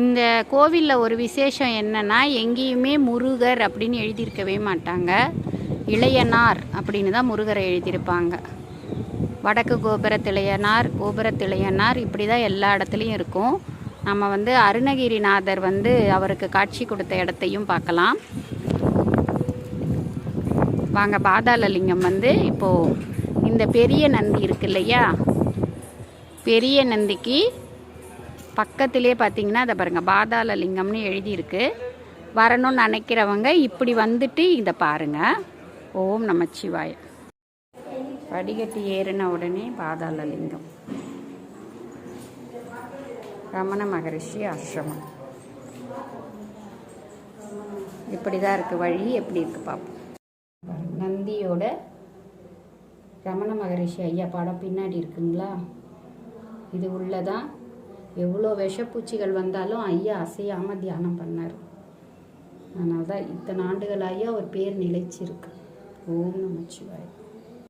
இந்த கோவிலில் ஒரு விசேஷம் என்னன்னா, எங்கேயுமே முருகர் அப்படின்னு எழுதியிருக்கவே மாட்டாங்க. இளையனார் அப்படின்னு தான் முருகரை எழுதியிருப்பாங்க. வடக்கு கோபுரத்திளையனார், கோபுரத்திளையனார் இப்படி தான் எல்லா இடத்துலையும் இருக்கும். நம்ம அருணகிரிநாதர் அவருக்கு காட்சி கொடுத்த இடத்தையும் பார்க்கலாம். வாங்க. பாதாளலிங்கம் இப்போது இந்த பெரிய நந்தி இருக்கு இல்லையா, பெரிய நந்திக்கு பக்கத்திலே பார்த்தீங்கன்னா அதை பாருங்கள், பாதாளலிங்கம்னு எழுதியிருக்கு. வரணும்னு நினைக்கிறவங்க இப்படி வந்துட்டு இதை பாருங்கள். ஓம் நமச்சிவாய. படிக்கட்டு ஏறின உடனே பாதாளலிங்கம், ரமண மகரிஷி ஆசிரமம். இப்படி தான் இருக்குது வழி. எப்படி இருக்குது பார்ப்போம். நந்தியோட ரமண மகரிஷி ஐயா படம் பின்னாடி இருக்குங்களா, இது உள்ளதான். எவ்வளோ விஷப்பூச்சிகள் வந்தாலும் ஐயா அசையாமல் தியானம் பண்ணார். அதனால தான் இத்தனை ஆண்டுகளாக அவர் பேர் நிலைச்சிருக்கு. ஓம் நமச்சிவாய.